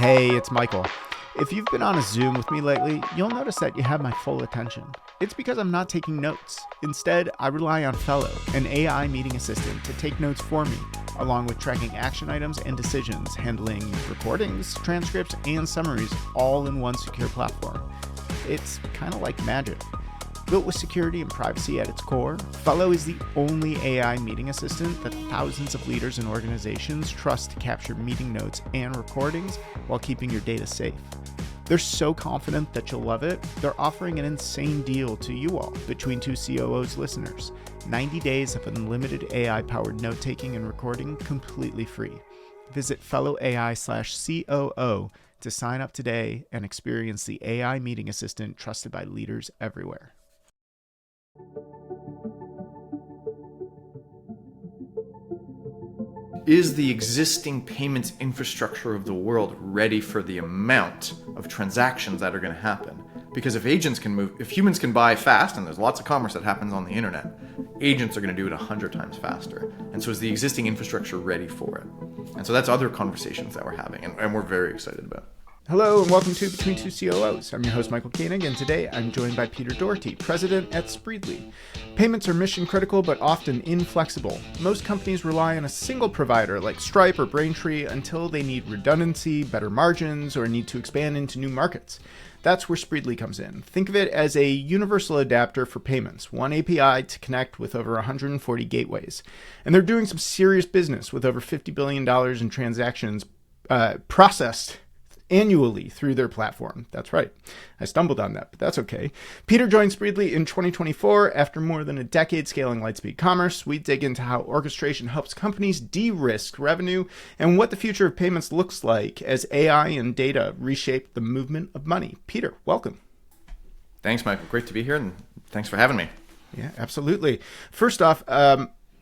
Hey, it's Michael. If you've been on a Zoom with me lately, you'll notice that you have my full attention. It's because I'm not taking notes. Instead, I rely on Fellow, an AI meeting assistant, to take notes for me, along with tracking action items and decisions, handling recordings, transcripts, and summaries all in one secure platform. It's kind of like magic. Built with security and privacy at its core, Fellow is the only AI meeting assistant that thousands of leaders and organizations trust to capture meeting notes and recordings while keeping your data safe. They're so confident that you'll love it, they're offering an insane deal to you all, Between Two COOs listeners. 90 days of unlimited AI-powered note-taking and recording completely free. Visit fellowai/COO to sign up today and experience the AI meeting assistant trusted by leaders everywhere. Is the existing payments infrastructure of the world ready for the amount of transactions that are going to happen? Because if agents can move, if humans can buy fast, and there's lots of commerce that happens on the internet, agents are going to do it 100 times faster. And so is the existing infrastructure ready for it? And so that's other conversations that we're having, and we're very excited about. Hello and welcome to Between Two COOs. I'm your host, Michael Koenig, and today I'm joined by Peter Dougherty, president at Spreedly. Payments are mission critical, but often inflexible. Most companies rely on a single provider like Stripe or Braintree until they need redundancy, better margins, or need to expand into new markets. That's where Spreedly comes in. Think of it as a universal adapter for payments, one API to connect with over 140 gateways. And they're doing some serious business with over $50 billion in transactions processed annually through their platform. That's right. I stumbled on that, but that's okay. Peter joined Spreedly in 2024 after more than a decade scaling Lightspeed Commerce. We dig into how orchestration helps companies de-risk revenue and what the future of payments looks like as AI and data reshape the movement of money. Peter, welcome. Thanks, Michael. Great to be here, and thanks for having me. Yeah, absolutely. First off,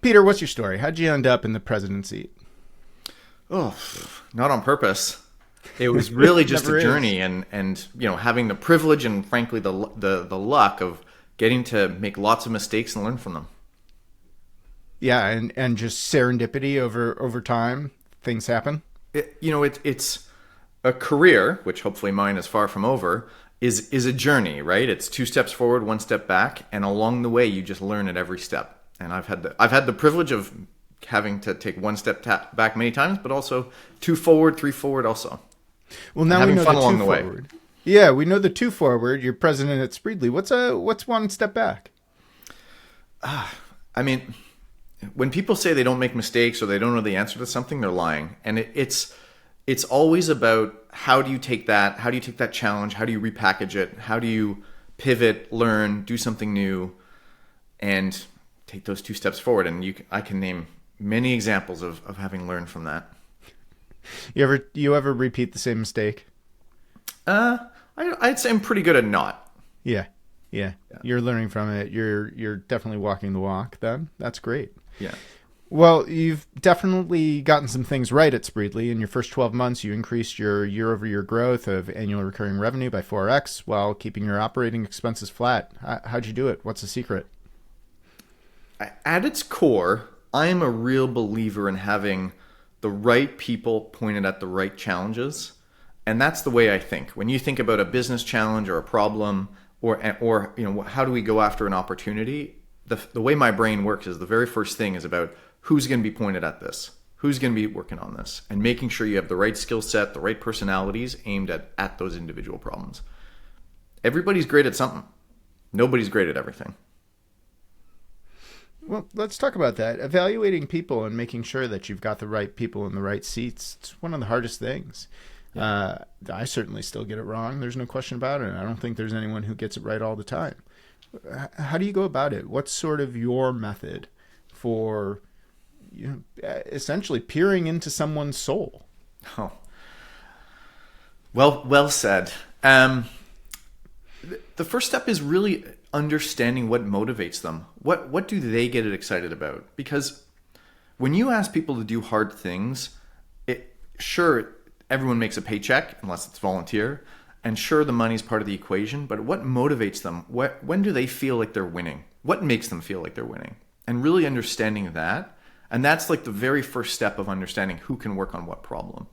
Peter, what's your story? How'd you end up in the president seat? Oh, not on purpose. It was really just a journey, and you know, having the privilege and frankly the luck of getting to make lots of mistakes and learn from them. Yeah, and just serendipity over time, things happen. It's a career, which hopefully mine is far from over, is a journey, right? It's 2 steps forward, 1 step back, and along the way you just learn at every step. And I've had the privilege of having to take 1 step back many times, but also 2 forward, 3 forward also. Well, now we know the 2 forward. Yeah, we know the 2 forward. You're president at Spreedly. What's 1 step back? I mean, when people say they don't make mistakes or they don't know the answer to something, they're lying. And it's always about how do you take that challenge, how do you repackage it, how do you pivot, learn, do something new, and take those 2 steps forward. And I can name many examples of having learned from that. You ever repeat the same mistake? I'd say I'm pretty good at not. Yeah. You're learning from it. You're definitely walking the walk then. That's great. Yeah. Well, you've definitely gotten some things right at Spreedly. In your first 12 months, you increased your year-over-year growth of annual recurring revenue by 4x while keeping your operating expenses flat. How'd you do it? What's the secret? At its core, I am a real believer in having the right people pointed at the right challenges. And that's the way I think. When you think about a business challenge or a problem or you know, how do we go after an opportunity? The way my brain works is the very first thing is about who's going to be pointed at this, who's going to be working on this, and making sure you have the right skill set, the right personalities aimed at those individual problems. Everybody's great at something. Nobody's great at everything. Well, let's talk about that. Evaluating people and making sure that you've got the right people in the right seats. It's one of the hardest things. Yeah. I certainly still get it wrong. There's no question about it. I don't think there's anyone who gets it right all the time. How do you go about it? What's sort of your method for essentially peering into someone's soul? Oh, well said. The first step is really understanding what motivates them. What do they get excited about? Because when you ask people to do hard things, sure, everyone makes a paycheck unless it's volunteer, and sure, the money's part of the equation, but what motivates them? When do they feel like they're winning? What makes them feel like they're winning? And really understanding that, and that's like the very first step of understanding who can work on what problem.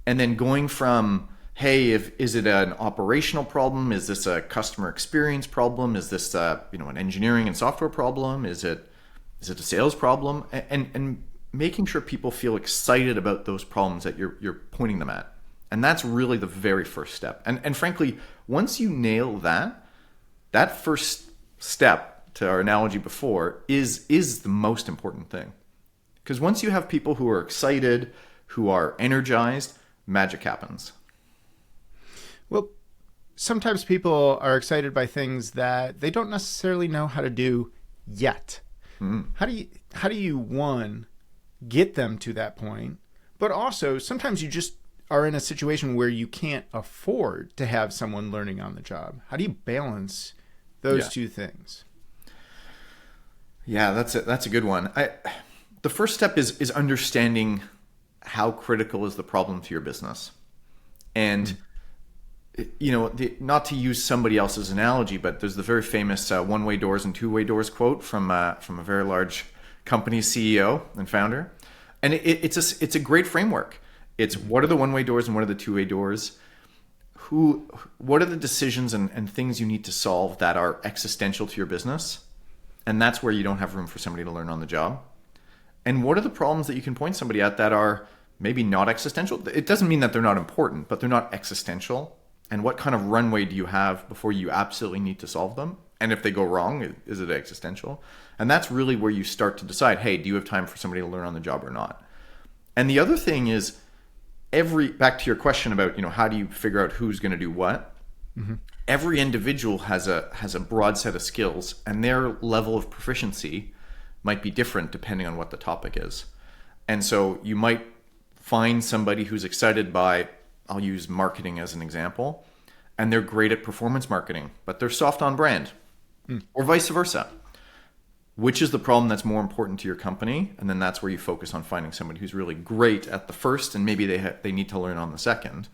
And then going from, hey, is it an operational problem? Is this a customer experience problem? Is this an engineering and software problem? Is it a sales problem? And making sure people feel excited about those problems that you're pointing them at. And that's really the very first step. And frankly, once you nail that first step, to our analogy before, is the most important thing. Because once you have people who are excited, who are energized, magic happens. Well, sometimes people are excited by things that they don't necessarily know how to do yet. How do you one, get them to that point? But also, sometimes you just are in a situation where you can't afford to have someone learning on the job. How do you balance those two things? Yeah, that's a good one. The first step is understanding how critical is the problem to your business. And not to use somebody else's analogy, but there's the very famous one-way doors and two-way doors quote from a very large company's CEO and founder. And it's a great framework. It's what are the one-way doors and what are the two-way doors? What are the decisions and things you need to solve that are existential to your business? And that's where you don't have room for somebody to learn on the job. And what are the problems that you can point somebody at that are maybe not existential? It doesn't mean that they're not important, but they're not existential. And what kind of runway do you have before you absolutely need to solve them? And if they go wrong, is it existential? And that's really where you start to decide, hey, do you have time for somebody to learn on the job or not? And the other thing is, back to your question about, how do you figure out who's going to do what? Mm-hmm. Every individual has a broad set of skills, and their level of proficiency might be different depending on what the topic is. And so you might find somebody who's excited by, I'll use marketing as an example, and they're great at performance marketing, but they're soft on brand, or vice versa. Which is the problem that's more important to your company? And then that's where you focus on finding somebody who's really great at the first, and maybe they need to learn on the second.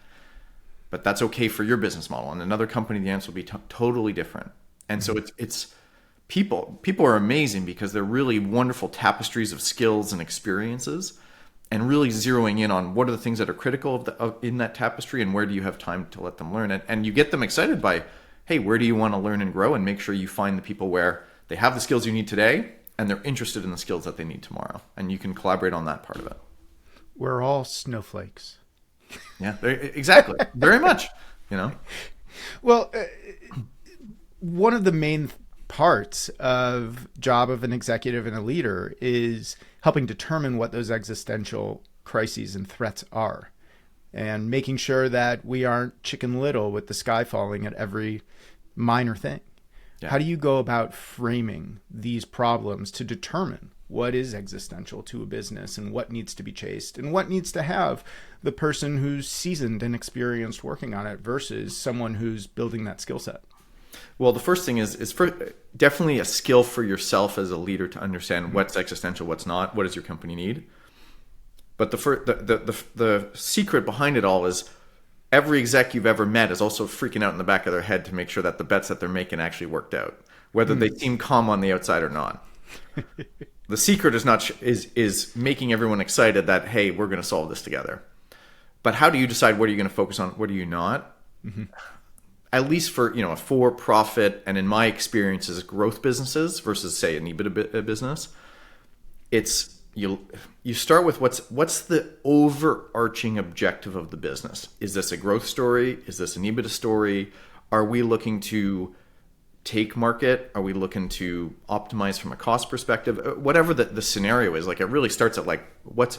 But that's okay for your business model. And another company, the answer will be totally different. And so it's people are amazing because they're really wonderful tapestries of skills and experiences, and really zeroing in on what are the things that are critical in that tapestry, and where do you have time to let them learn it. And you get them excited by, hey, where do you want to learn and grow? And make sure you find the people where they have the skills you need today, and they're interested in the skills that they need tomorrow. And you can collaborate on that part of it. We're all snowflakes. Yeah, exactly. Very much, Well, one of the main parts of job of an executive and a leader is helping determine what those existential crises and threats are, and making sure that we aren't Chicken Little with the sky falling at every minor thing. Yeah. How do you go about framing these problems to determine what is existential to a business and what needs to be chased and what needs to have the person who's seasoned and experienced working on it versus someone who's building that skill set? Well, the first thing is definitely a skill for yourself as a leader to understand what's existential, what's not, what does your company need. But the secret behind it all is every exec you've ever met is also freaking out in the back of their head to make sure that the bets that they're making actually worked out, whether they seem calm on the outside or not. The secret is making everyone excited that, hey, we're going to solve this together. But how do you decide what are you going to focus on, what are you not? Mm-hmm. At least for a for-profit, and in my experiences, growth businesses versus say an EBITDA business, it's you start with what's the overarching objective of the business. Is this a growth story? Is this an EBITDA story? Are we looking to take market? Are we looking to optimize from a cost perspective? Whatever the scenario is, like it really starts at like what's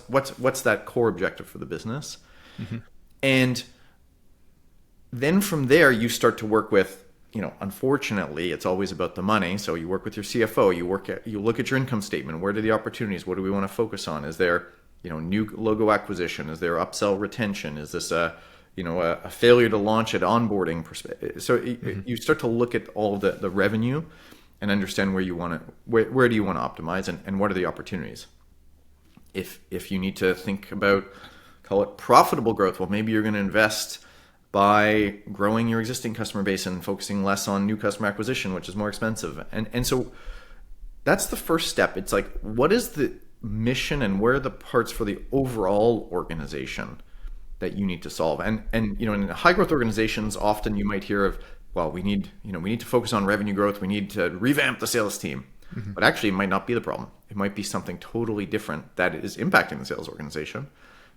that core objective for the business, mm-hmm. And then from there you start to work with, unfortunately it's always about the money. So you work with your CFO, you look at your income statement. Where are the opportunities? What do we want to focus on? Is there, new logo acquisition? Is there upsell retention? Is this a failure to launch at onboarding perspective? So mm-hmm. you start to look at all the revenue and understand where do you want to optimize and what are the opportunities. If you need to think about, call it profitable growth, well, maybe you're going to invest by growing your existing customer base and focusing less on new customer acquisition, which is more expensive. And so that's the first step. It's like, what is the mission and where are the parts for the overall organization? that you need to solve. And in high growth organizations, often you might hear of, well, we need to focus on revenue growth. We need to revamp the sales team. But actually, it might not be the problem. It might be something totally different that is impacting the sales organization,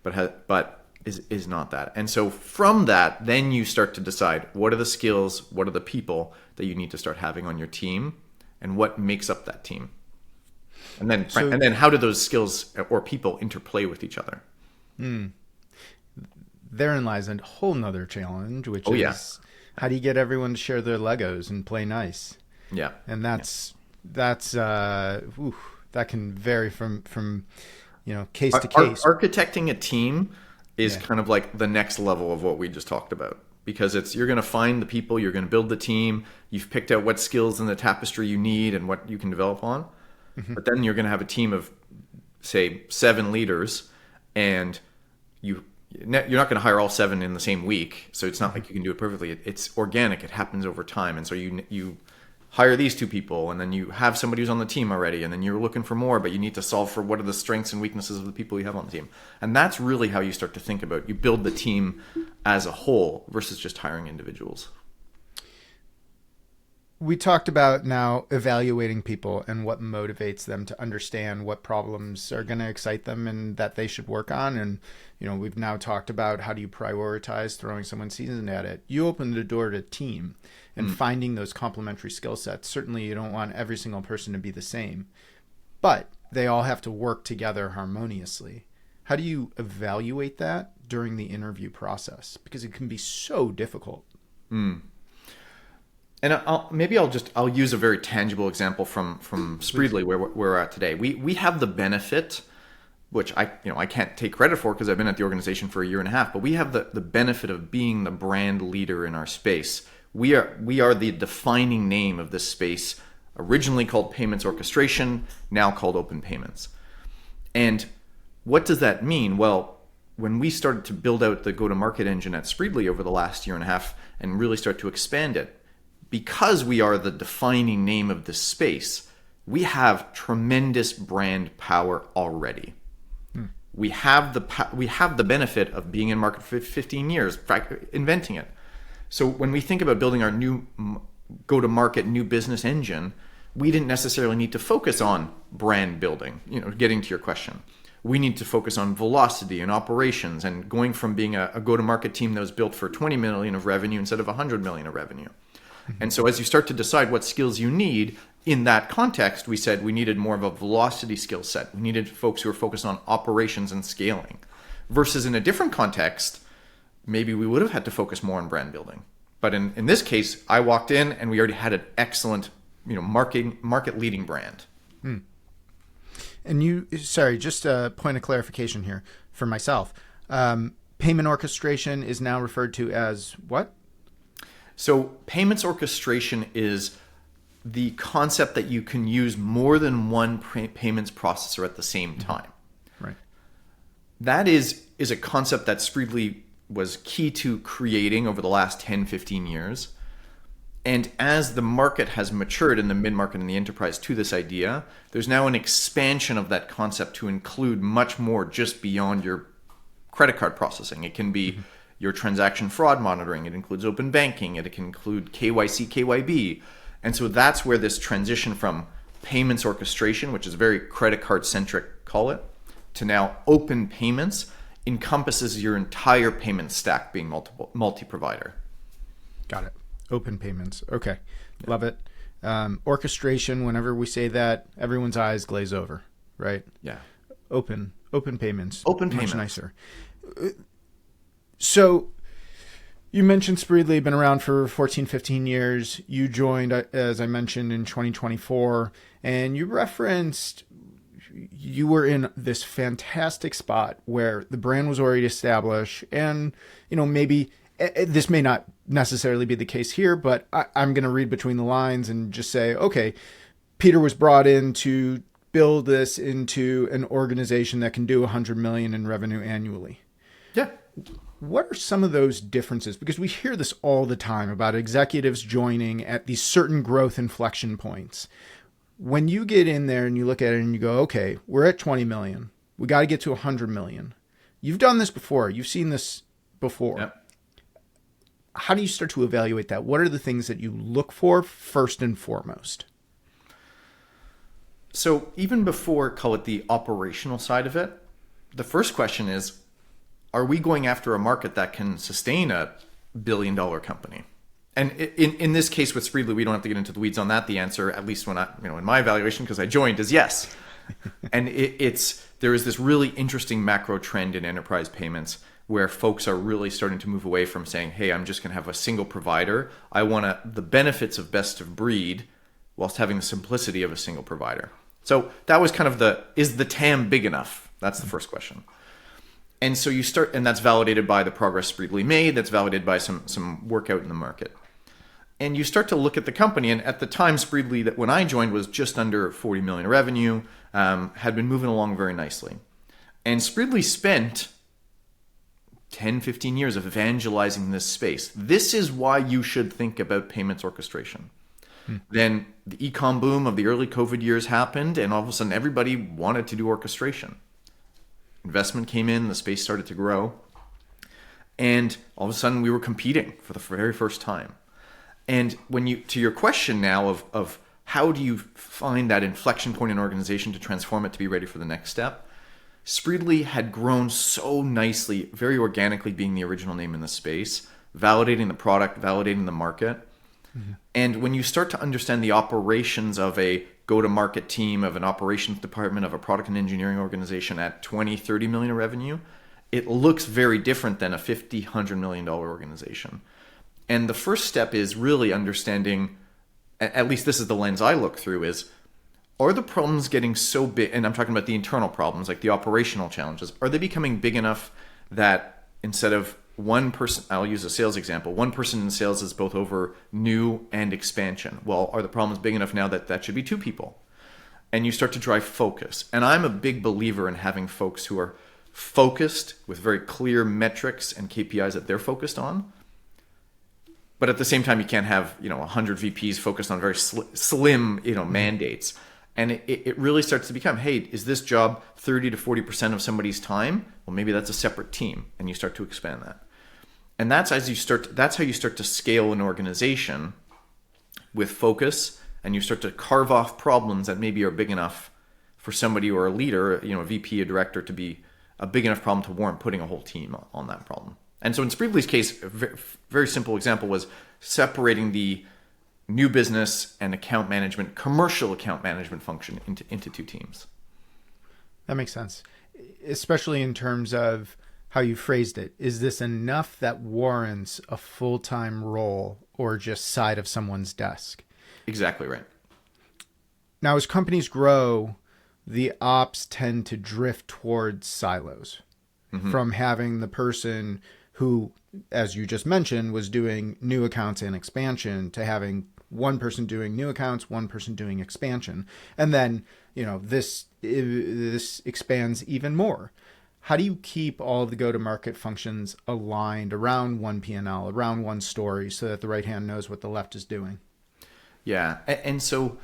but is not that. And so from that, then you start to decide what are the skills, what are the people that you need to start having on your team, and what makes up that team. And then how do those skills or people interplay with each other? Therein lies a whole nother challenge, which is how do you get everyone to share their Legos and play nice? Yeah. And that can vary from case to case. Architecting a team is kind of like the next level of what we just talked about, because you're going to find the people, you're going to build the team, you've picked out what skills in the tapestry you need and what you can develop on. But then you're going to have a team of, say, 7 leaders, and you're not going to hire all 7 in the same week. So it's not like you can do it perfectly. It's organic. It happens over time. And so you hire these 2 people, and then you have somebody who's on the team already, and then you're looking for more, but you need to solve for what are the strengths and weaknesses of the people you have on the team. And that's really how you start to think about, you build the team as a whole versus just hiring individuals. We talked about now evaluating people and what motivates them to understand what problems are going to excite them and that they should work on. And, we've now talked about how do you prioritize throwing someone seasoned at it. You open the door to team and finding those complementary skill sets. Certainly you don't want every single person to be the same, but they all have to work together harmoniously. How do you evaluate that during the interview process? Because it can be so difficult. And I'll use a very tangible example from Spreedly where we're at today. We have the benefit, which I can't take credit for because I've been at the organization for a year and a half, but we have the benefit of being the brand leader in our space. We are the defining name of this space, originally called payments orchestration, now called open payments. And what does that mean? Well, when we started to build out the go-to-market engine at Spreedly over the last year and a half and really start to expand it, because we are the defining name of this space, we have tremendous brand power already. We have the benefit of being in market for 15 years, inventing it. So when we think about building our new go-to-market, new business engine, we didn't necessarily need to focus on brand building, getting to your question. We need to focus on velocity and operations and going from being a go-to-market team that was built for 20 million of revenue instead of 100 million of revenue. And so as you start to decide what skills you need, in that context, we said we needed more of a velocity skill set. We needed folks who are focused on operations and scaling. Versus in a different context, maybe we would have had to focus more on brand building. But in this case, I walked in and we already had an excellent market leading brand. And just a point of clarification here for myself. Payment orchestration is now referred to as what? So payments orchestration is the concept that you can use more than one payments processor at the same time. Right. That is a concept that Spreedly was key to creating over the last 10, 15 years. And as the market has matured in the mid-market and the enterprise to this idea, there's now an expansion of that concept to include much more just beyond your credit card processing. It can be your transaction fraud monitoring. It includes open banking. It can include KYC, KYB. And so that's where this transition from payments orchestration, which is very credit card centric, call it, to now open payments encompasses your entire payment stack being multi-provider. Got it. Open payments. Okay. Yeah. Love it. Orchestration, whenever we say that, everyone's eyes glaze over, right? Yeah. Open payments. Open payments. Much nicer. So you mentioned Spreedly, been around for 14, 15 years. You joined, as I mentioned, in 2024, and you referenced you were in this fantastic spot where the brand was already established, and, maybe this may not necessarily be the case here, but I'm going to read between the lines and just say, okay, Peter was brought in to build this into an organization that can do 100 million in revenue annually. Yeah. What are some of those differences? Because we hear this all the time about executives joining at these certain growth inflection points. When you get in there and you look at it and you go, okay, we're at 20 million. We got to get to 100 million. You've done this before. You've seen this before. Yep. How do you start to evaluate that? What are the things that you look for first and foremost? So even before, call it the operational side of it, the first question is, are we going after a market that can sustain a billion-dollar company? And in this case with Spreedly, we don't have to get into the weeds on that. The answer, at least when in my evaluation, because I joined, is yes. And there is this really interesting macro trend in enterprise payments where folks are really starting to move away from saying, hey, I'm just going to have a single provider. I want the benefits of best of breed whilst having the simplicity of a single provider. So that was kind of is the TAM big enough? That's the first question. And so you start, and that's validated by the progress Spreedly made. That's validated by some work out in the market. And you start to look at the company. And at the time, Spreedly, that when I joined, was just under 40 million revenue, had been moving along very nicely. And Spreedly spent 10, 15 years of evangelizing this space. This is why you should think about payments orchestration. Then the e-com boom of the early COVID years happened, and all of a sudden everybody wanted to do orchestration. Investment came in, the space started to grow, and all of a sudden we were competing for the very first time. And to your question now of how do you find that inflection point in an organization to transform it to be ready for the next step, Spreedly had grown so nicely, very organically being the original name in the space, validating the product, validating the market. Mm-hmm. And when you start to understand the operations of a go-to-market team, of an operations department, of a product and engineering organization at 20, 30 million in revenue, it looks very different than a $50, $100 million organization. And the first step is really understanding, at least this is the lens I look through, is are the problems getting so big, and I'm talking about the internal problems, like the operational challenges, are they becoming big enough that instead of one person, I'll use a sales example, one person in sales is both over new and expansion. Well, are the problems big enough now that should be two people? And you start to drive focus. And I'm a big believer in having folks who are focused with very clear metrics and KPIs that they're focused on. But at the same time, you can't have 100 VPs focused on very slim mandates. And it really starts to become, hey, is this job 30 to 40% of somebody's time? Well, maybe that's a separate team, and you start to expand that. And that's how you start to scale an organization with focus, and you start to carve off problems that maybe are big enough for somebody or a leader, a VP, a director, to be a big enough problem to warrant putting a whole team on that problem. And so in Spreedly's case, a very simple example was separating the new business and account management, commercial account management function into two teams. That makes sense, especially in terms of how you phrased it. Is this enough that warrants a full-time role or just side of someone's desk? Exactly right. Now, as companies grow, the ops tend to drift towards silos. Mm-hmm. From having the person who, as you just mentioned, was doing new accounts and expansion to having one person doing new accounts, one person doing expansion. And then, this expands even more. How do you keep all of the go-to-market functions aligned around one P&L, around one story, so that the right hand knows what the left is doing? Yeah. And so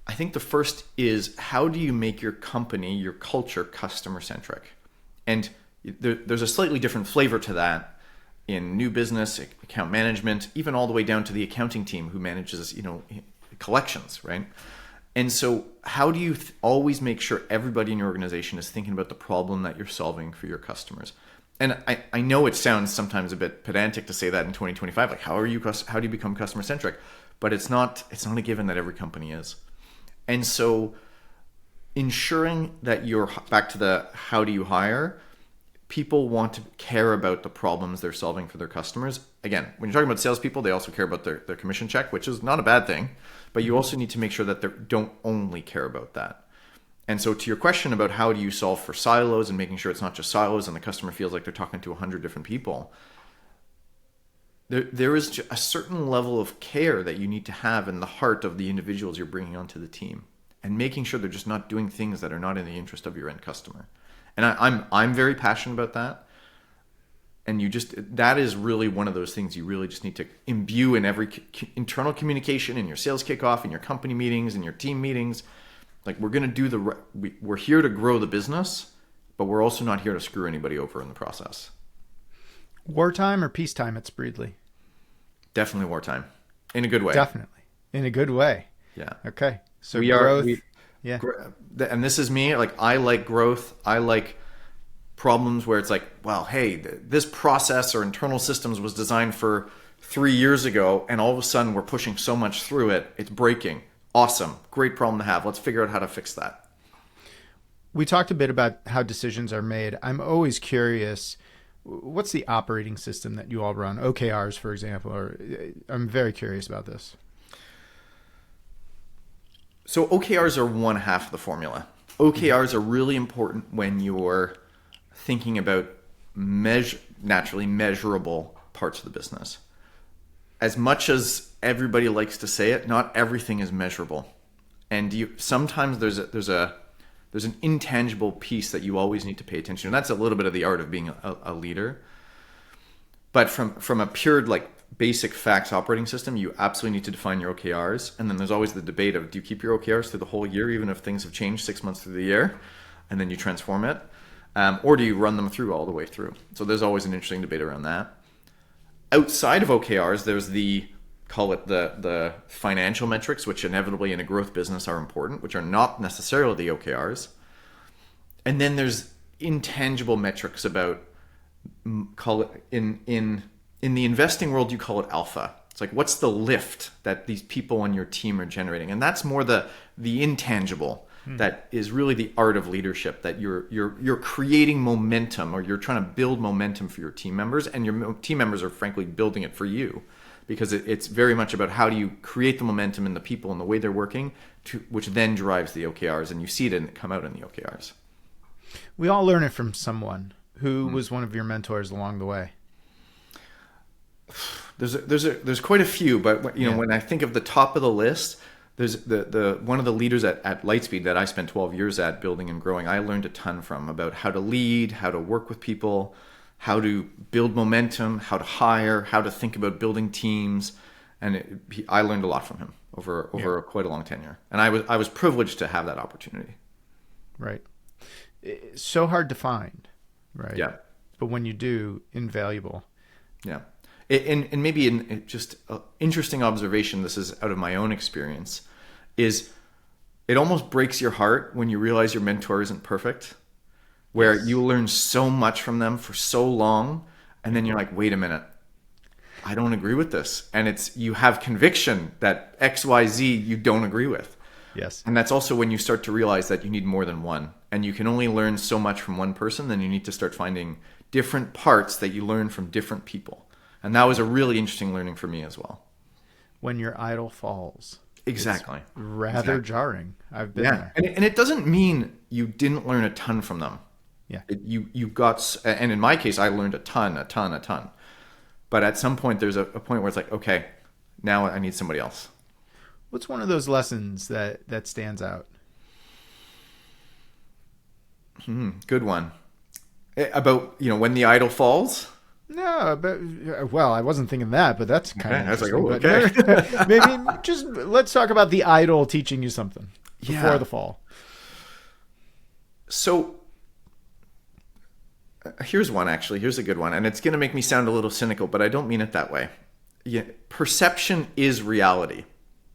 I think the first is, how do you make your company, your culture, customer-centric? And there's a slightly different flavor to that in new business, account management, even all the way down to the accounting team who manages, collections, right? And so how do you always make sure everybody in your organization is thinking about the problem that you're solving for your customers? And I know it sounds sometimes a bit pedantic to say that in 2025, like how do you become customer centric? But it's not a given that every company is. And so ensuring that you're back to the how do you hire, people want to care about the problems they're solving for their customers. Again, when you're talking about salespeople, they also care about their commission check, which is not a bad thing, but you also need to make sure that they don't only care about that. And so to your question about how do you solve for silos and making sure it's not just silos and the customer feels like they're talking to 100 different people, there is a certain level of care that you need to have in the heart of the individuals you're bringing onto the team, and making sure they're just not doing things that are not in the interest of your end customer. And I'm very passionate about that. And that is really one of those things you really just need to imbue in every internal communication, in your sales kickoff, in your company meetings, in your team meetings. Like, we're going to do we're here to grow the business, but we're also not here to screw anybody over in the process. Wartime or peacetime at Spreedly? Definitely wartime, in a good way. Definitely. In a good way. Yeah. Okay. So We growth. are. Yeah. And this is me. Like, I like growth. I like problems where it's like, well, hey, this process or internal systems was designed for 3 years ago, and all of a sudden we're pushing so much through it, it's breaking. Awesome. Great problem to have. Let's figure out how to fix that. We talked a bit about how decisions are made. I'm always curious, what's the operating system that you all run? OKRs, for example, or I'm very curious about this. So OKRs are one half of the formula. OKRs are really important when you're thinking about naturally measurable parts of the business. As much as everybody likes to say it, not everything is measurable. And sometimes there's an intangible piece that you always need to pay attention to. And that's a little bit of the art of being a leader. But from a pure like basic facts operating system, you absolutely need to define your OKRs. And then there's always the debate of, do you keep your OKRs through the whole year, even if things have changed 6 months through the year, and then you transform it? Or do you run them through all the way through? So there's always an interesting debate around that. Outside of OKRs, there's call it the financial metrics, which inevitably in a growth business are important, which are not necessarily the OKRs. And then there's intangible metrics about, call it in the investing world, you call it alpha. It's like, what's the lift that these people on your team are generating? And that's more the intangible. That is really the art of leadership, that you're creating momentum, or you're trying to build momentum for your team members, and your team members are frankly building it for you, because it's very much about how do you create the momentum in the people and the way they're working, which then drives the OKRs, and you see it come out in the OKRs. We all learn it from someone. Who was one of your mentors along the way? There's quite a few, but when I think of the top of the list, there's the one of the leaders at Lightspeed that I spent 12 years at building and growing. I learned a ton from about how to lead, how to work with people, how to build momentum, how to hire, how to think about building teams, and I learned a lot from him over quite a long tenure. And I was privileged to have that opportunity. Right. It's so hard to find, right? Yeah. But when you do, invaluable. Yeah. And maybe in just an interesting observation, this is out of my own experience, is it almost breaks your heart when you realize your mentor isn't perfect, where you learn so much from them for so long, and then you're like, wait a minute, I don't agree with this. And you have conviction that XYZ you don't agree with. Yes. And that's also when you start to realize that you need more than one, and you can only learn so much from one person. Then you need to start finding different parts that you learn from different people. And that was a really interesting learning for me as well. When your idol falls. Exactly. It's rather jarring. I've been there. And it doesn't mean you didn't learn a ton from them. Yeah. You got, and in my case, I learned a ton. But at some point, there's a point where it's like, okay, now I need somebody else. What's one of those lessons that stands out? Good one. About, when the idol falls? No, but I wasn't thinking that, but that's kind of. I was like, oh, okay. Maybe just let's talk about the idol teaching you something before the fall. So here's one, actually. Here's a good one, and it's going to make me sound a little cynical, but I don't mean it that way. Yeah, perception is reality,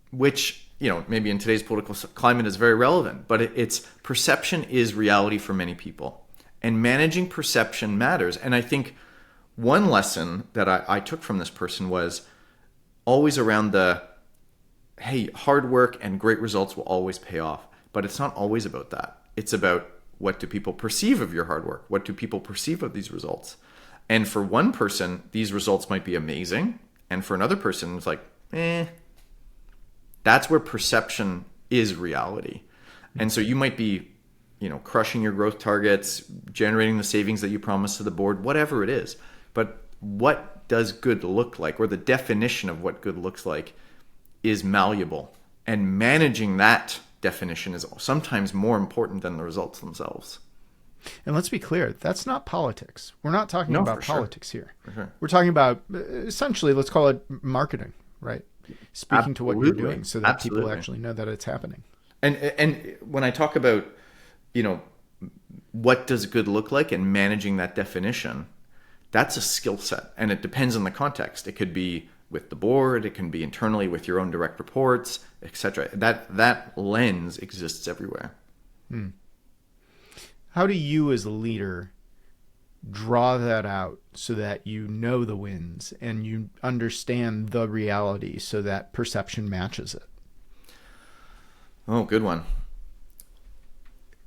which maybe in today's political climate is very relevant, but it's perception is reality for many people, and managing perception matters. And I think one lesson that I took from this person was always around hey, hard work and great results will always pay off. But it's not always about that. It's about, what do people perceive of your hard work? What do people perceive of these results? And for one person, these results might be amazing. And for another person, it's like, That's where perception is reality. And so you might be, crushing your growth targets, generating the savings that you promised to the board, whatever it is. But what does good look like, or the definition of what good looks like, is malleable. And managing that definition is sometimes more important than the results themselves. And let's be clear, that's not politics. We're not talking about politics here. For sure. We're talking about, essentially, let's call it marketing, right? Speaking to what you're doing so that people actually know that it's happening. And when I talk about, what does good look like and managing that definition, that's a skill set, and it depends on the context. It could be with the board, it can be internally with your own direct reports, etc. That lens exists everywhere. How do you as a leader draw that out so that you know the wins and you understand the reality so that perception matches it? Oh, good one.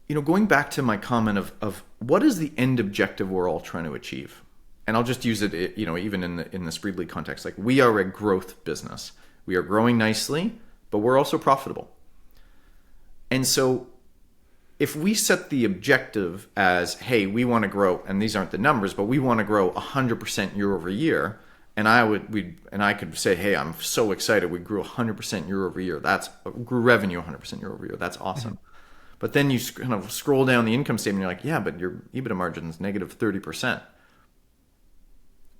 Going back to my comment of what is the end objective we're all trying to achieve? And I'll just use it, even in the Spreedly context. Like, we are a growth business. We are growing nicely, but we're also profitable. And so if we set the objective as, hey, we want to grow, and these aren't the numbers, but we want to grow 100% year over year, and I could say, hey, I'm so excited, we grew 100% year over year. Grew revenue 100% year over year. That's awesome. Mm-hmm. But then you kind of scroll down the income statement, and you're like, yeah, but your EBITDA margin is negative 30%.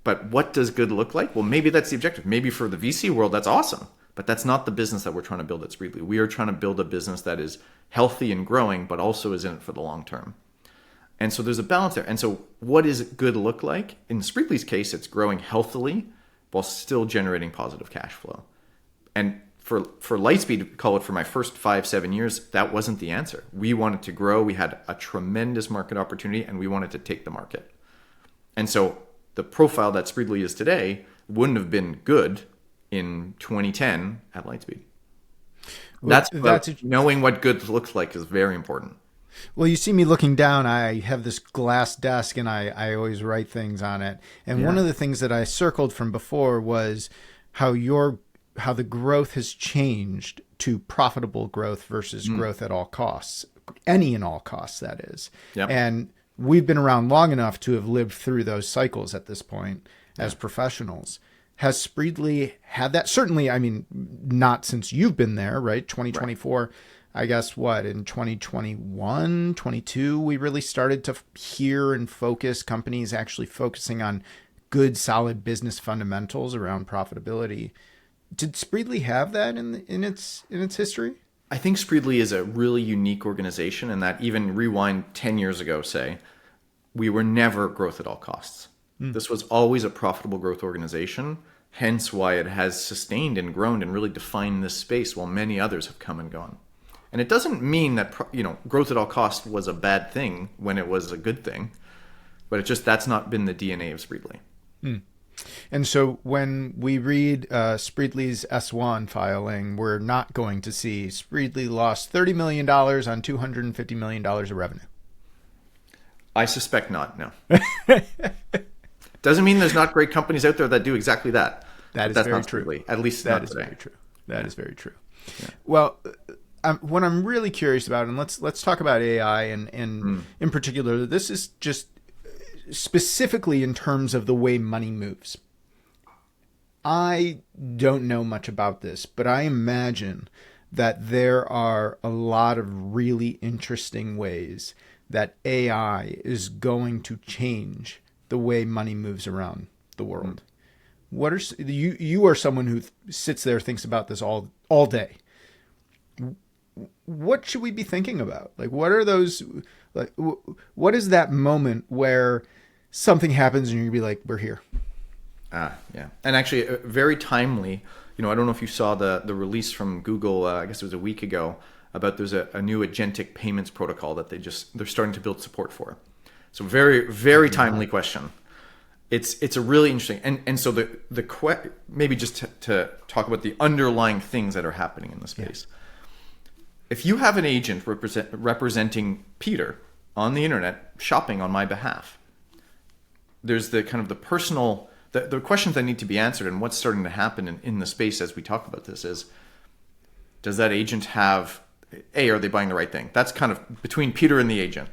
But what does good look like? Well, maybe that's the objective. Maybe for the VC world, that's awesome. But that's not the business that we're trying to build at Spreedly. We are trying to build a business that is healthy and growing, but also is in it for the long term. And so there's a balance there. And so what does good look like? In Spreedly's case, it's growing healthily while still generating positive cash flow. And for Lightspeed, call it for my first 5-7 years, that wasn't the answer. We wanted to grow. We had a tremendous market opportunity, and we wanted to take the market. And so the profile that Spreedly is today wouldn't have been good in 2010 at Lightspeed. Knowing what good looks like is very important. Well, you see me looking down, I have this glass desk and I always write things on it. And one of the things that I circled from before was how the growth has changed to profitable growth versus growth at all costs. Any and all costs, that is. Yep. And we've been around long enough to have lived through those cycles at this point as professionals. Has Spreedly had that? Certainly, I mean, not since you've been there, right? 2024, right. I guess in 2021, 22, we really started to hear and focus companies actually focusing on good, solid business fundamentals around profitability. Did Spreedly have that in its history? I think Spreedly is a really unique organization, and that even rewind 10 years ago, say, we were never growth at all costs. This was always a profitable growth organization, hence why it has sustained and grown and really defined this space while many others have come and gone. And it doesn't mean that growth at all costs was a bad thing when it was a good thing, but that's not been the DNA of Spreedly. And so when we read Spreedly's S1 filing, we're not going to see Spreedly lost $30 million on $250 million of revenue. I suspect not, no. Doesn't mean there's not great companies out there that do exactly that. That's very true. Spreedly. At least that is very true. That is very true. Yeah. Well, what I'm really curious about, and let's talk about AI, and in particular, this is just specifically in terms of the way money moves. I don't know much about this, but I imagine that there are a lot of really interesting ways that AI is going to change the way money moves around the world. What are you are someone who sits there, thinks about this all day. What should we be thinking about? Like, what are those? Like, what is that moment where something happens and you're gonna be like, we're here? Yeah, and actually, very timely. I don't know if you saw the release from Google. I guess it was a week ago about there's a new agentic payments protocol that they're starting to build support for. So very, very timely question. It's a really interesting, and so maybe just to talk about the underlying things that are happening in the space. Yeah. If you have an agent representing Peter on the internet shopping on my behalf, there's the kind of the personal, the questions that need to be answered, and what's starting to happen in the space as we talk about this is, does that agent have, are they buying the right thing? That's kind of between Peter and the agent.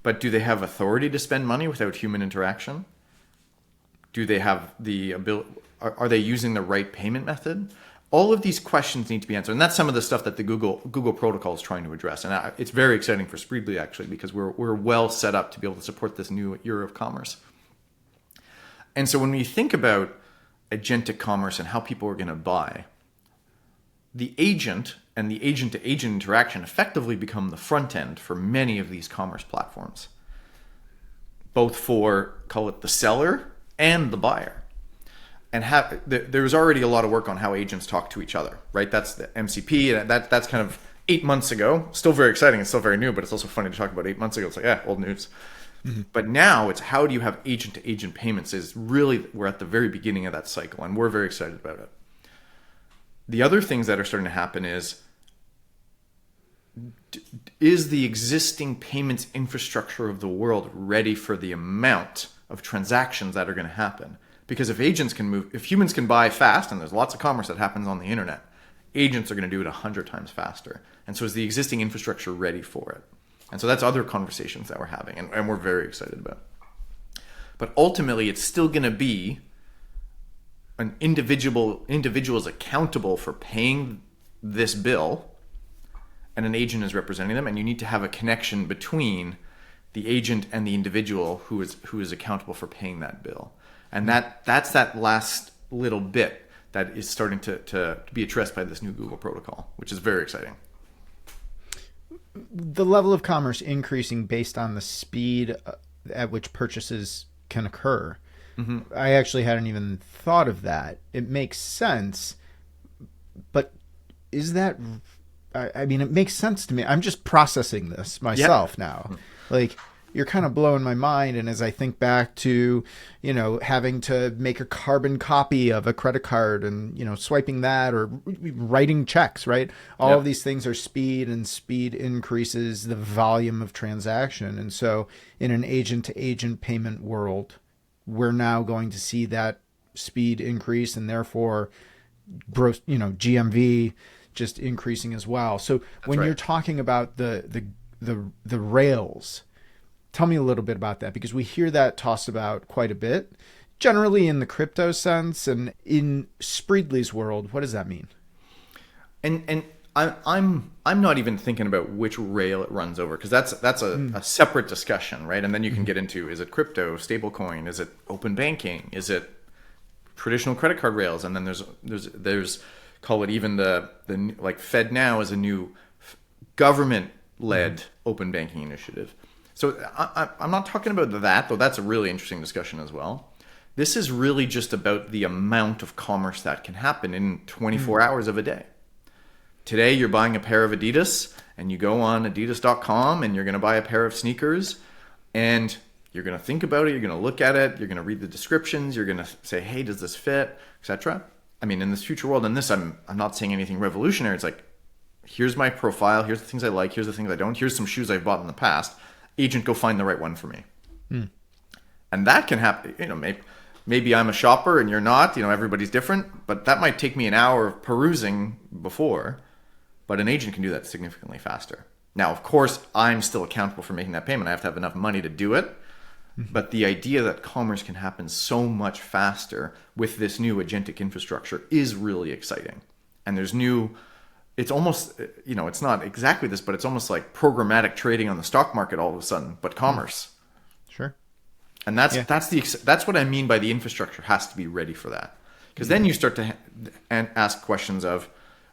But do they have authority to spend money without human interaction? Do they have the ability? Are they using the right payment method? All of these questions need to be answered, and that's some of the stuff that the Google protocol is trying to address. And it's very exciting for Spreedly actually, because we're well set up to be able to support this new era of commerce. And so when we think about agentic commerce and how people are going to buy, the agent and the agent-to-agent interaction effectively become the front end for many of these commerce platforms, both for call it the seller and the buyer. And there's already a lot of work on how agents talk to each other, right? That's the MCP, and that's kind of 8 months ago. Still very exciting. It's still very new, but it's also funny to talk about 8 months ago. It's like, yeah, old news. Mm-hmm. But now it's how do you have agent-to-agent payments is really, we're at the very beginning of that cycle, and we're very excited about it. The other things that are starting to happen is the existing payments infrastructure of the world ready for the amount of transactions that are going to happen? Because if humans can buy fast, and there's lots of commerce that happens on the internet, agents are going to do it 100 times faster. And so is the existing infrastructure ready for it? And so that's other conversations that we're having, and we're very excited about. But ultimately, it's still going to be an individual is accountable for paying this bill, and an agent is representing them, and you need to have a connection between the agent and the individual who is accountable for paying that bill. And that's that last little bit that is starting to be addressed by this new Google protocol, which is very exciting. The level of commerce increasing based on the speed at which purchases can occur. Mm-hmm. I actually hadn't even thought of that. It makes sense, but is that... I mean, it makes sense to me. I'm just processing this myself now. Like, you're kind of blowing my mind. And as I think back to, having to make a carbon copy of a credit card and, swiping that or writing checks, right? All of these things are speed, and speed increases the volume of transaction. And so in an agent-to-agent payment world, we're now going to see that speed increase, and therefore gross, GMV just increasing as well. So when you're talking about the rails, tell me a little bit about that, because we hear that tossed about quite a bit, generally in the crypto sense, and in Spreedly's world, what does that mean? And I'm not even thinking about which rail it runs over, because that's a separate discussion, right? And then you can get into, is it crypto, stablecoin, is it open banking, is it traditional credit card rails, and then there's call it even the like FedNow is a new government-led open banking initiative. So I'm not talking about that, though that's a really interesting discussion as well. This is really just about the amount of commerce that can happen in 24 hours of a day. Today, you're buying a pair of Adidas, and you go on adidas.com, and you're going to buy a pair of sneakers, and you're going to think about it, you're going to look at it, you're going to read the descriptions, you're going to say, hey, does this fit, etc. I mean, in this future world, and this, I'm not saying anything revolutionary. It's like, here's my profile, here's the things I like, here's the things I don't, here's some shoes I've bought in the past. Agent, go find the right one for me. And that can happen. Maybe I'm a shopper and you're not. Everybody's different, but that might take me an hour of perusing before. But an agent can do that significantly faster. Now, of course, I'm still accountable for making that payment. I have to have enough money to do it. But the idea that commerce can happen so much faster with this new agentic infrastructure is really exciting. And there's it's almost, it's not exactly this, but it's almost like programmatic trading on the stock market all of a sudden, but commerce. Sure. And that's what I mean by the infrastructure has to be ready for that. Because then you start to ask questions of,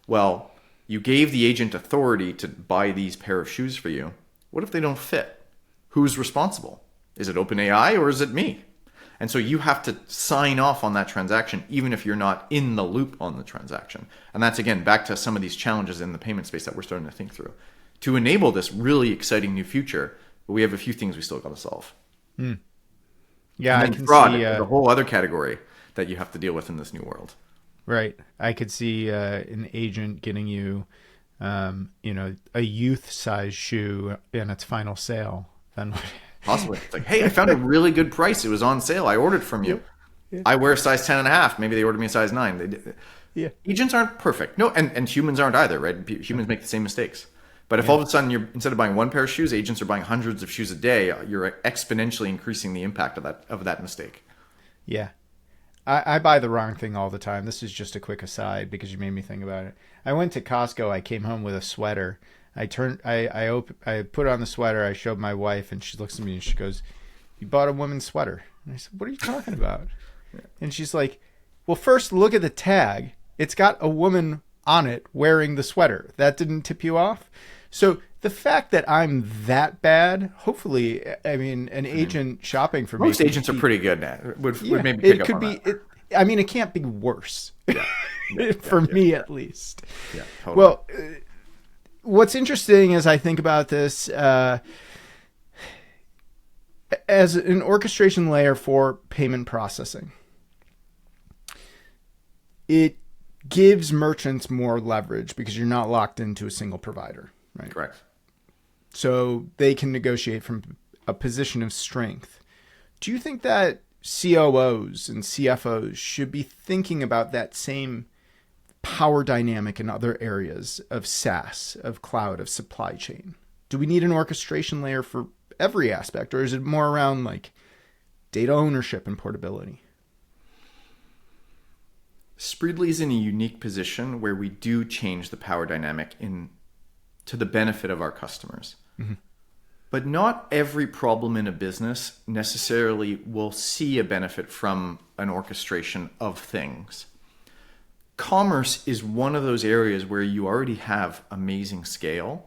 well, you gave the agent authority to buy these pair of shoes for you. What if they don't fit? Who's responsible? Is it OpenAI or is it me? And so you have to sign off on that transaction, even if you're not in the loop on the transaction. And that's, again, back to some of these challenges in the payment space that we're starting to think through. To enable this really exciting new future, but we have a few things we still got to solve. Yeah, I can fraud see the whole other category that you have to deal with in this new world. Right. I could see an agent getting you, a youth-size shoe in its final sale. Then possibly. It's like, hey, I found a really good price. It was on sale. I ordered from you. Yeah. I wear size 10.5. Maybe they ordered me a size 9. Agents aren't perfect. No, and humans aren't either, right? Humans make the same mistakes. But if all of a sudden instead of buying one pair of shoes, agents are buying hundreds of shoes a day, you're exponentially increasing the impact of that mistake. Yeah. I buy the wrong thing all the time. This is just a quick aside because you made me think about it. I went to Costco. I came home with a sweater. I put on the sweater. I showed my wife, and she looks at me and she goes, "You bought a woman's sweater." And I said, "What are you talking about?" And she's like, "Well, first look at the tag. It's got a woman on it wearing the sweater. That didn't tip you off?" So the fact that I'm that bad, hopefully, I mean, an agent shopping for me. Most agents are pretty good at it. Would maybe it pick up could on be. that. I mean, it can't be worse. For me, at least. Yeah, totally. Well, what's interesting as I think about this, as an orchestration layer for payment processing, it gives merchants more leverage because you're not locked into a single provider, right? Correct. So they can negotiate from a position of strength. Do you think that COOs and CFOs should be thinking about that same power dynamic in other areas of SaaS, of cloud, of supply chain? Do we need an orchestration layer for every aspect, or is it more around like data ownership and portability? Spreedly is in a unique position where we do change the power dynamic to the benefit of our customers. Mm-hmm. But not every problem in a business necessarily will see a benefit from an orchestration of things. Commerce is one of those areas where you already have amazing scale.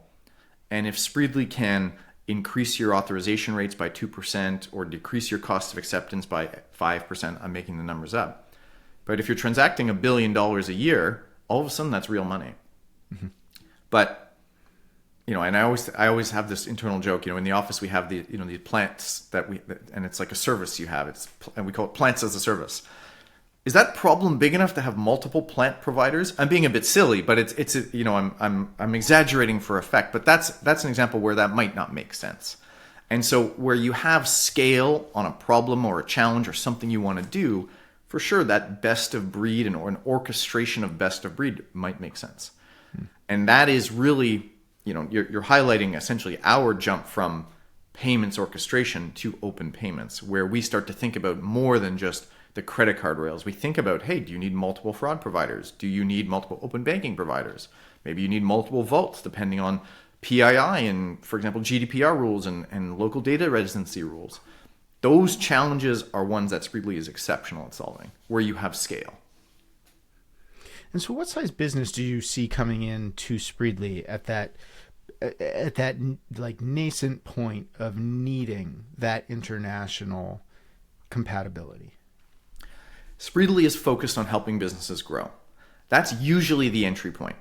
And if Spreedly can increase your authorization rates by 2% or decrease your cost of acceptance by 5%, I'm making the numbers up. But if you're transacting $1 billion a year, all of a sudden that's real money. Mm-hmm. But and I always have this internal joke. In the office we have these plants and it's like a service you have. And we call it plants as a service. Is that problem big enough to have multiple plant providers? I'm being a bit silly, but it's I'm exaggerating for effect. But that's an example where that might not make sense. And so where you have scale on a problem or a challenge or something you want to do, for sure that best of breed or an orchestration of best of breed might make sense. And that is really, you're highlighting essentially our jump from payments orchestration to open payments, where we start to think about more than just the credit card rails. We think about, hey, do you need multiple fraud providers? Do you need multiple open banking providers? Maybe you need multiple vaults depending on PII and, for example, GDPR rules and local data residency rules. Those challenges are ones that Spreedly is exceptional at solving, where you have scale. And so what size business do you see coming in to Spreedly at that like nascent point of needing that international compatibility? Spreedly is focused on helping businesses grow. That's usually the entry point.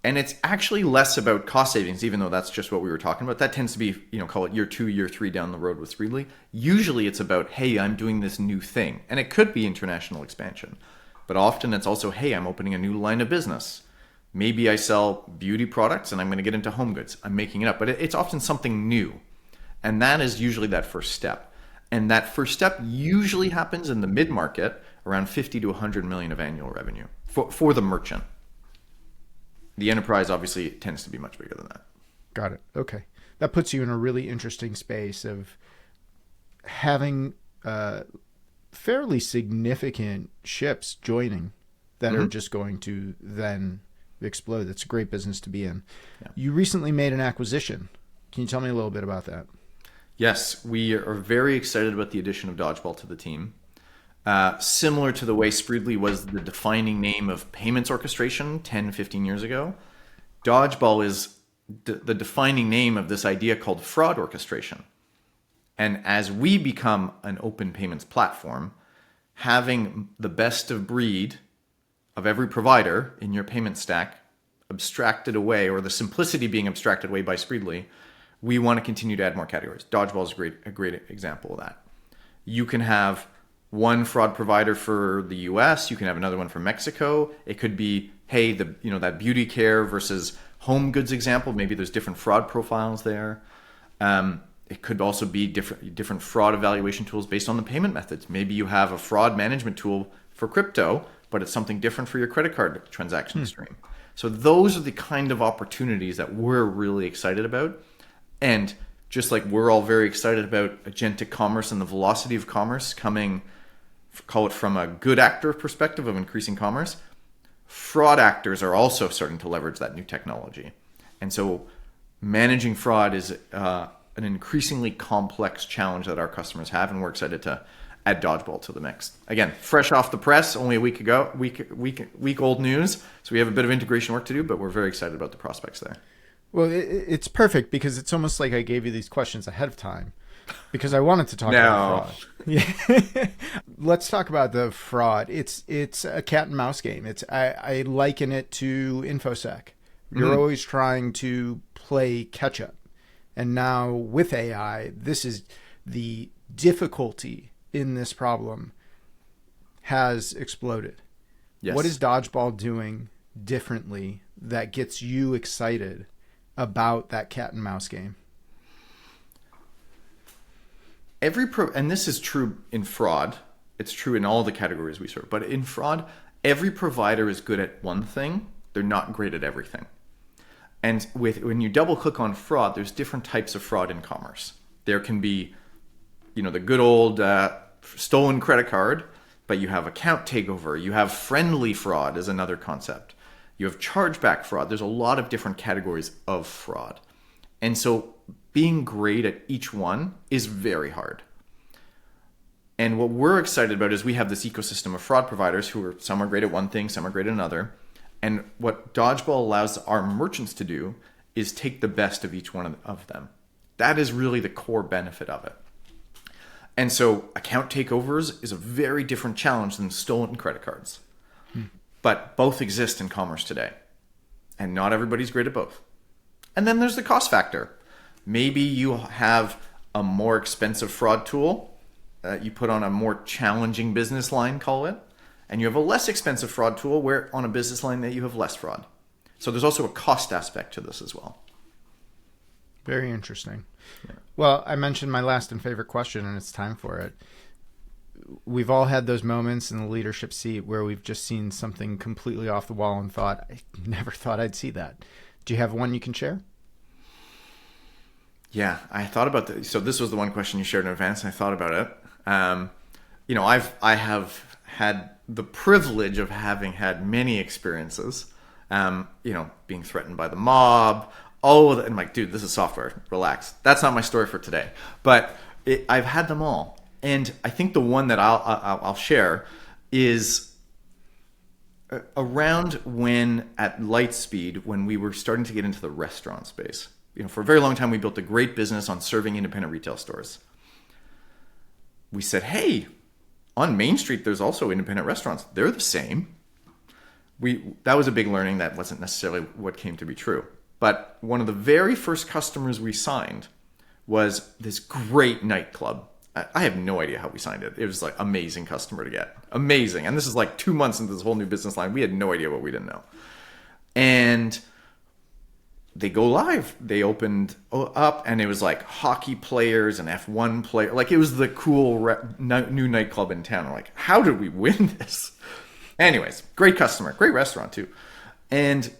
And it's actually less about cost savings, even though that's just what we were talking about. That tends to be, call it year 2, year 3 down the road with Spreedly. Usually it's about, hey, I'm doing this new thing. And it could be international expansion. But often it's also, hey, I'm opening a new line of business. Maybe I sell beauty products and I'm going to get into home goods. I'm making it up. But it's often something new. And that is usually that first step. And that first step usually happens in the mid-market, around 50 to 100 million of annual revenue for the merchant. The enterprise obviously tends to be much bigger than that. Got it. Okay. That puts you in a really interesting space of having fairly significant ships joining that are just going to then explode. That's a great business to be in. Yeah. You recently made an acquisition. Can you tell me a little bit about that? Yes, we are very excited about the addition of Dodgeball to the team. Similar to the way Spreedly was the defining name of payments orchestration 10, 15 years ago, Dodgeball is the defining name of this idea called fraud orchestration. And as we become an open payments platform, having the best of breed of every provider in your payment stack abstracted away, or the simplicity being abstracted away by Spreedly, we want to continue to add more categories. Dodgeball is a great example of that. You can have one fraud provider for the US, you can have another one for Mexico. It could be, hey, that beauty care versus home goods example. Maybe there's different fraud profiles there. It could also be different fraud evaluation tools based on the payment methods. Maybe you have a fraud management tool for crypto, but it's something different for your credit card transaction stream. So those are the kind of opportunities that we're really excited about. And just like we're all very excited about agentic commerce and the velocity of commerce coming, call it from a good actor perspective of increasing commerce, fraud actors are also starting to leverage that new technology. And so managing fraud is an increasingly complex challenge that our customers have, and we're excited to add Dodgeball to the mix. Again, fresh off the press, only a week ago, week old news. So we have a bit of integration work to do, but we're very excited about the prospects there. Well, it's perfect because it's almost like I gave you these questions ahead of time because I wanted to talk about fraud. Yeah. Let's talk about the fraud. It's a cat and mouse game. I liken it to InfoSec. You're always trying to play catch up. And now with AI, this is the difficulty in this problem has exploded. Yes. What is Dodgeball doing differently that gets you excited about that cat and mouse game? And this is true in fraud. It's true in all the categories we serve. But in fraud, every provider is good at one thing. They're not great at everything. And when you double click on fraud, there's different types of fraud in commerce. There can be, the good old stolen credit card, but you have account takeover. You have friendly fraud is another concept. You have chargeback fraud. There's a lot of different categories of fraud. And so being great at each one is very hard. And what we're excited about is we have this ecosystem of fraud providers some are great at one thing, some are great at another. And what Dodgeball allows our merchants to do is take the best of each one of them. That is really the core benefit of it. And so account takeovers is a very different challenge than stolen credit cards. But both exist in commerce today. And not everybody's great at both. And then there's the cost factor. Maybe you have a more expensive fraud tool you put on a more challenging business line, call it. And you have a less expensive fraud tool where on a business line that you have less fraud. So there's also a cost aspect to this as well. Very interesting. Yeah. Well, I mentioned my last and favorite question, and it's time for it. We've all had those moments in the leadership seat where we've just seen something completely off the wall and thought, I never thought I'd see that. Do you have one you can share? Yeah, I thought about this. So this was the one question you shared in advance, and I thought about it. I have had the privilege of having had many experiences, being threatened by the mob. And I'm like, dude, this is software. Relax. That's not my story for today. But I've had them all. And I think the one that I'll share is around when at Lightspeed, when we were starting to get into the restaurant space. For a very long time, we built a great business on serving independent retail stores. We said, hey, on Main Street, there's also independent restaurants. They're the same. That was a big learning. That wasn't necessarily what came to be true. But one of the very first customers we signed was this great nightclub. I have no idea how we signed it. It was like amazing customer to get. Amazing. And this is like 2 months into this whole new business line. We had no idea what we didn't know. And they go live. They opened up and it was like hockey players and F1 players. Like it was the cool new nightclub in town. We're like, how did we win this? Anyways, great customer, great restaurant too. And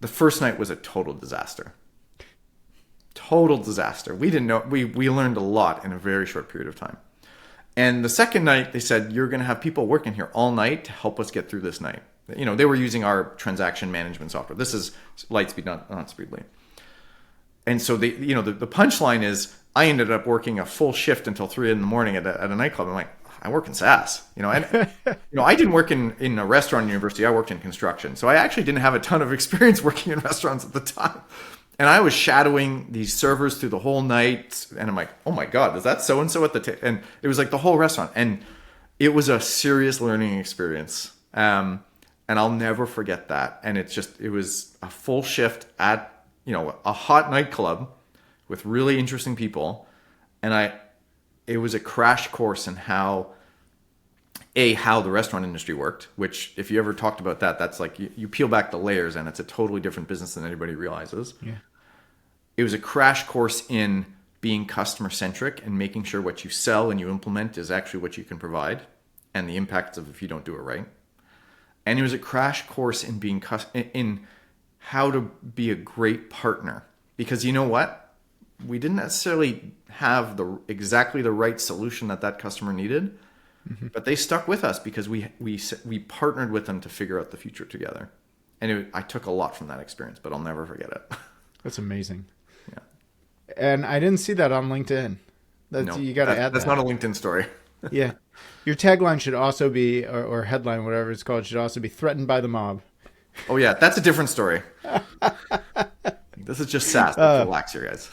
the first night was a total disaster. Total disaster. We didn't know. We learned a lot in a very short period of time. And the second night, they said, you're going to have people working here all night to help us get through this night. They were using our transaction management software. This is Lightspeed, not Spreedly. And so the punchline is I ended up working a full shift until 3 a.m. at a nightclub. I'm like, I work in SaaS, and I didn't work in a restaurant university. I worked in construction. So I actually didn't have a ton of experience working in restaurants at the time. And I was shadowing these servers through the whole night. And I'm like, oh my God, is that so-and-so at the table? And it was like the whole restaurant. And it was a serious learning experience. And I'll never forget that. And it was a full shift at, a hot nightclub with really interesting people. And it was a crash course in how the restaurant industry worked, which if you ever talked about that, that's like you peel back the layers and it's a totally different business than anybody realizes. Yeah. It was a crash course in being customer centric and making sure what you sell and you implement is actually what you can provide and the impacts of if you don't do it right. And it was a crash course in being in how to be a great partner, because you know what? We didn't necessarily have exactly the right solution that customer needed, but they stuck with us because we partnered with them to figure out the future together. And I took a lot from that experience, but I'll never forget it. That's amazing. Yeah. And I didn't see that on LinkedIn. No, you got to add that. That's not a LinkedIn story. Yeah. Your tagline should also be, or headline, whatever it's called, should also be threatened by the mob. Oh yeah, that's a different story. This is just sass. Let's relax here, guys.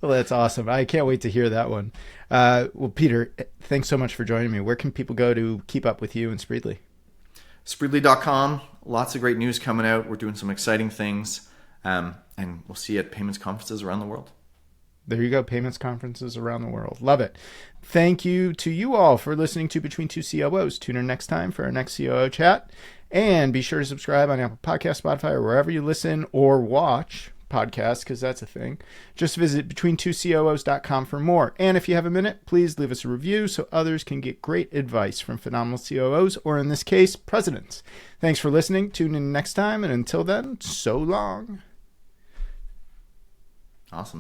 Well, that's awesome. I can't wait to hear that one. Well, Peter, thanks so much for joining me. Where can people go to keep up with you and Spreedly? Spreedly.com. Lots of great news coming out. We're doing some exciting things. And we'll see you at payments conferences around the world. There you go. Payments conferences around the world. Love it. Thank you to you all for listening to Between Two COOs. Tune in next time for our next COO chat. And be sure to subscribe on Apple Podcasts, Spotify, or wherever you listen or watch podcasts, because that's a thing. Just visit between2coos.com for more. And if you have a minute, please leave us a review so others can get great advice from phenomenal COOs, or in this case, presidents. Thanks for listening. Tune in next time. And until then, so long. Awesome.